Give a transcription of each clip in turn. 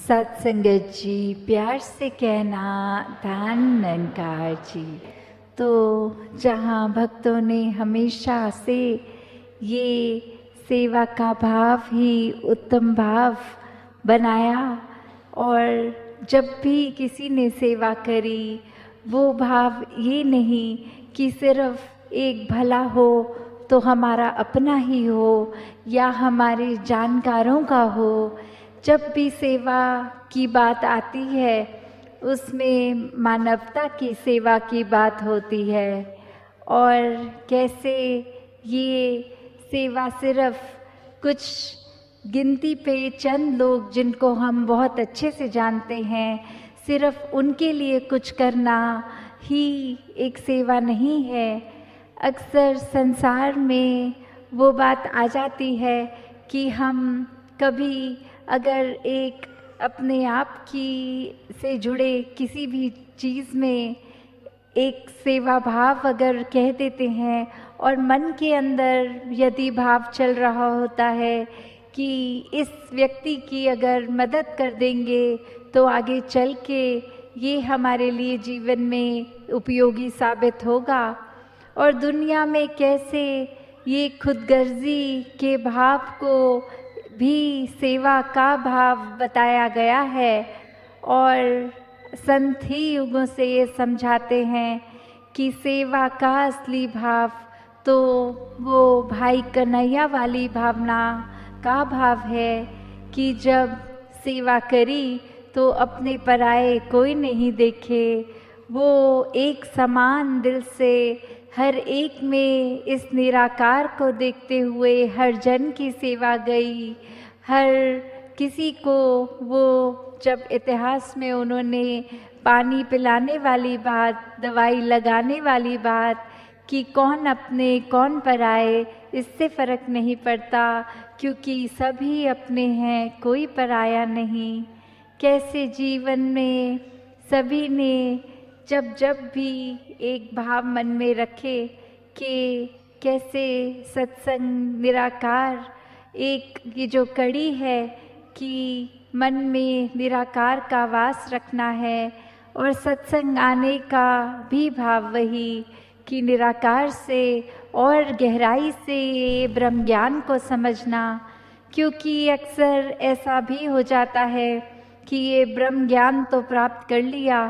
सत्संगत जी, प्यार से कहना धन निरंकार जी। तो जहाँ भक्तों ने हमेशा से ये सेवा का भाव ही उत्तम भाव बनाया और जब भी किसी ने सेवा करी वो भाव ये नहीं कि सिर्फ एक भला हो तो हमारा अपना ही हो या हमारे जानकारों का हो। जब भी सेवा की बात आती है उसमें मानवता की सेवा की बात होती है और कैसे ये सेवा सिर्फ कुछ गिनती पे चंद लोग जिनको हम बहुत अच्छे से जानते हैं सिर्फ उनके लिए कुछ करना ही एक सेवा नहीं है। अक्सर संसार में वो बात आ जाती है कि हम कभी अगर एक अपने आप की से जुड़े किसी भी चीज़ में एक सेवा भाव अगर कह देते हैं और मन के अंदर यदि भाव चल रहा होता है कि इस व्यक्ति की अगर मदद कर देंगे तो आगे चल के ये हमारे लिए जीवन में उपयोगी साबित होगा। और दुनिया में कैसे ये खुदगर्जी के भाव को भी सेवा का भाव बताया गया है और संत ही युगों से ये समझाते हैं कि सेवा का असली भाव तो वो भाई कन्हैया वाली भावना का भाव है कि जब सेवा करी तो अपने पराए कोई नहीं देखे, वो एक समान दिल से हर एक में इस निराकार को देखते हुए हर जन की सेवा गई। हर किसी को वो जब इतिहास में उन्होंने पानी पिलाने वाली बात, दवाई लगाने वाली बात कि कौन अपने कौन पराए इससे फ़र्क नहीं पड़ता क्योंकि सभी अपने हैं कोई पराया नहीं। कैसे जीवन में सभी ने जब जब भी एक भाव मन में रखे कि कैसे सत्संग निराकार एक ये जो कड़ी है कि मन में निराकार का वास रखना है और सत्संग आने का भी भाव वही कि निराकार से और गहराई से ये ब्रह्म ज्ञान को समझना। क्योंकि अक्सर ऐसा भी हो जाता है कि ये ब्रह्म ज्ञान तो प्राप्त कर लिया,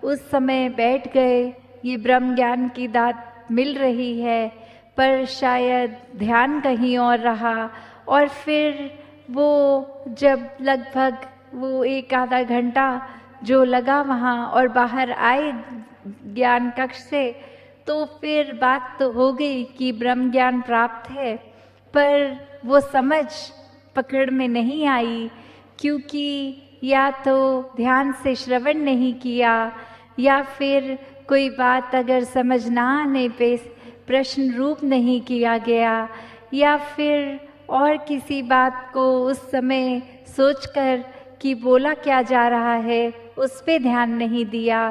उस समय बैठ गए, ये ब्रह्म ज्ञान की दात मिल रही है पर शायद ध्यान कहीं और रहा और फिर वो जब लगभग वो एक आधा घंटा जो लगा वहाँ और बाहर आए ज्ञान कक्ष से तो फिर बात तो हो गई कि ब्रह्म ज्ञान प्राप्त है पर वो समझ पकड़ में नहीं आई क्योंकि या तो ध्यान से श्रवण नहीं किया या फिर कोई बात अगर समझ ना आने पे प्रश्न रूप नहीं किया गया या फिर और किसी बात को उस समय सोचकर कि बोला क्या जा रहा है उस पे ध्यान नहीं दिया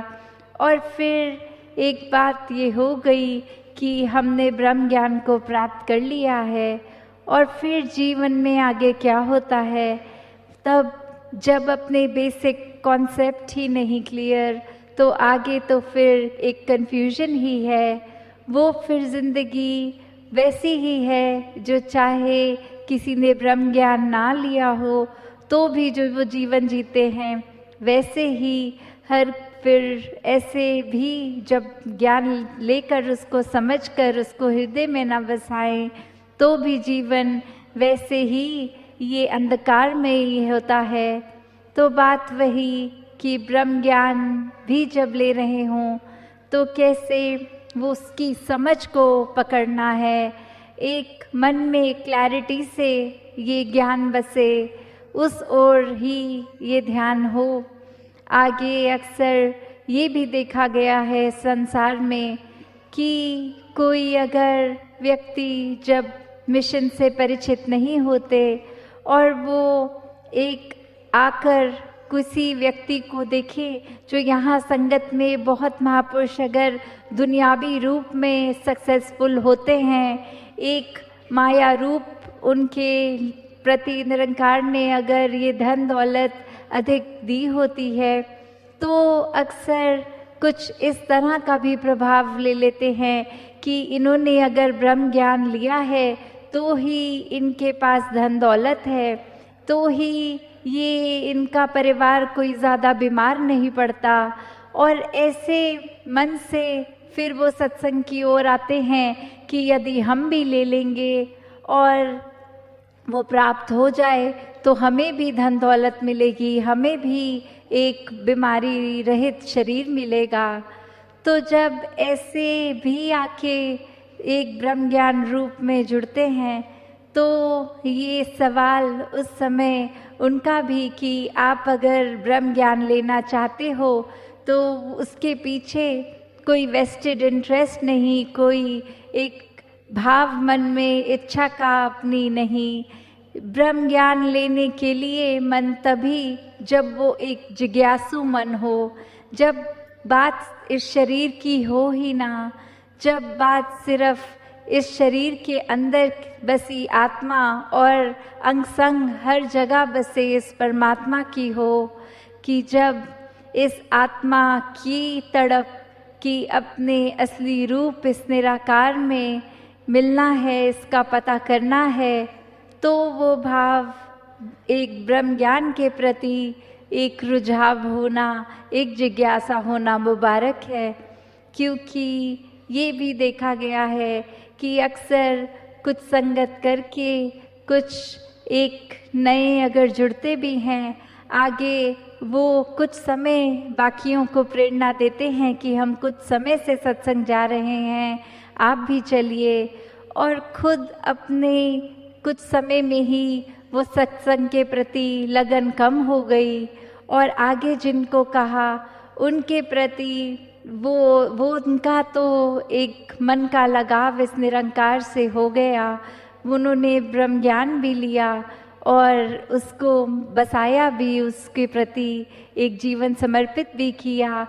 और फिर एक बात ये हो गई कि हमने ब्रह्म ज्ञान को प्राप्त कर लिया है और फिर जीवन में आगे क्या होता है तब जब अपने बेसिक कॉन्सेप्ट ही नहीं क्लियर तो आगे तो फिर एक कन्फ्यूजन ही है। वो फिर ज़िंदगी वैसी ही है जो चाहे किसी ने ब्रह्म ज्ञान ना लिया हो तो भी जो वो जीवन जीते हैं वैसे ही हर फिर ऐसे भी जब ज्ञान लेकर उसको समझकर उसको हृदय में न बसाएं तो भी जीवन वैसे ही ये अंधकार में ही होता है। तो बात वही कि ब्रह्म ज्ञान भी जब ले रहे हों तो कैसे वो उसकी समझ को पकड़ना है, एक मन में क्लैरिटी से ये ज्ञान बसे उस ओर ही ये ध्यान हो। आगे अक्सर ये भी देखा गया है संसार में कि कोई अगर व्यक्ति जब मिशन से परिचित नहीं होते और वो एक आकर किसी व्यक्ति को देखे जो यहाँ संगत में बहुत महापुरुष अगर दुनियावी रूप में सक्सेसफुल होते हैं, एक माया रूप उनके प्रति निरंकार ने अगर ये धन दौलत अधिक दी होती है, तो अक्सर कुछ इस तरह का भी प्रभाव ले लेते हैं कि इन्होंने अगर ब्रह्म ज्ञान लिया है तो ही इनके पास धन दौलत है, तो ही ये इनका परिवार कोई ज़्यादा बीमार नहीं पड़ता, और ऐसे मन से फिर वो सत्संग की ओर आते हैं कि यदि हम भी ले लेंगे और वो प्राप्त हो जाए तो हमें भी धन दौलत मिलेगी, हमें भी एक बीमारी रहित शरीर मिलेगा। तो जब ऐसे भी आके एक ब्रह्म ज्ञान रूप में जुड़ते हैं तो ये सवाल उस समय उनका भी कि आप अगर ब्रह्म ज्ञान लेना चाहते हो तो उसके पीछे कोई वेस्टेड इंटरेस्ट नहीं, कोई एक भाव मन में इच्छा का अपनी नहीं। ब्रह्म ज्ञान लेने के लिए मन तभी जब वो एक जिज्ञासु मन हो, जब बात इस शरीर की हो ही ना, जब बात सिर्फ इस शरीर के अंदर बसी आत्मा और अंग संग हर जगह बसे इस परमात्मा की हो, कि जब इस आत्मा की तड़प कि अपने असली रूप इस निराकार में मिलना है, इसका पता करना है, तो वो भाव एक ब्रह्म ज्ञान के प्रति एक रुझाव होना, एक जिज्ञासा होना मुबारक है। क्योंकि ये भी देखा गया है कि अक्सर कुछ संगत करके कुछ एक नए अगर जुड़ते भी हैं, आगे वो कुछ समय बाकियों को प्रेरणा देते हैं कि हम कुछ समय से सत्संग जा रहे हैं, आप भी चलिए, और खुद अपने कुछ समय में ही वो सत्संग के प्रति लगन कम हो गई, और आगे जिनको कहा उनके प्रति वो उनका तो एक मन का लगाव इस निरंकार से हो गया। उन्होंने ब्रह्म ज्ञान भी लिया और उसको बसाया भी, उसके प्रति एक जीवन समर्पित भी किया,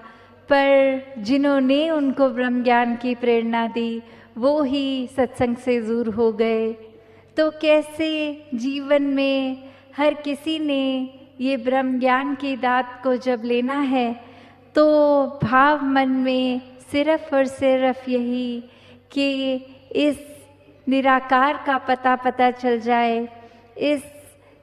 पर जिन्होंने उनको ब्रह्म ज्ञान की प्रेरणा दी वो ही सत्संग से दूर हो गए। तो कैसे जीवन में हर किसी ने ये ब्रह्म ज्ञान की दात को जब लेना है तो भाव मन में सिर्फ और सिर्फ यही कि इस निराकार का पता चल जाए, इस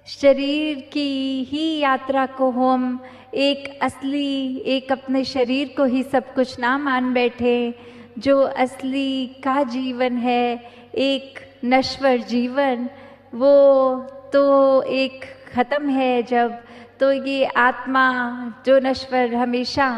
शरीर की ही यात्रा को हम एक असली, एक अपने शरीर को ही सब कुछ ना मान बैठे, जो असली का जीवन है, एक नश्वर जीवन, वो तो एक ख़त्म है जब, तो ये आत्मा जो नश्वर हमेशा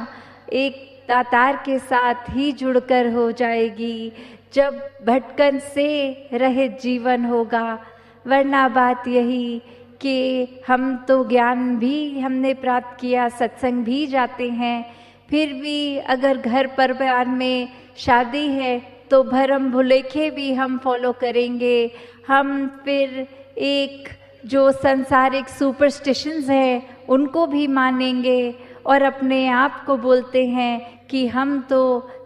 एक दातार के साथ ही जुड़कर हो जाएगी जब भटकन से रहित जीवन होगा। वरना बात यही कि हम तो ज्ञान भी हमने प्राप्त किया, सत्संग भी जाते हैं, फिर भी अगर घर परिवार में शादी है तो भरम भुलेखे भी हम फॉलो करेंगे। हम फिर एक जो सांसारिक सुपरस्टिशंस हैं उनको भी मानेंगे और अपने आप को बोलते हैं कि हम तो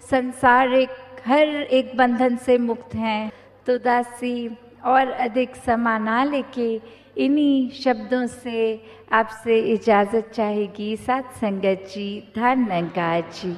सांसारिक हर एक बंधन से मुक्त हैं। तो दासी और अधिक समा ना लेके इन्हीं शब्दों से आपसे इजाज़त चाहेगी। साथ संगत जी, धन्यवाद जी।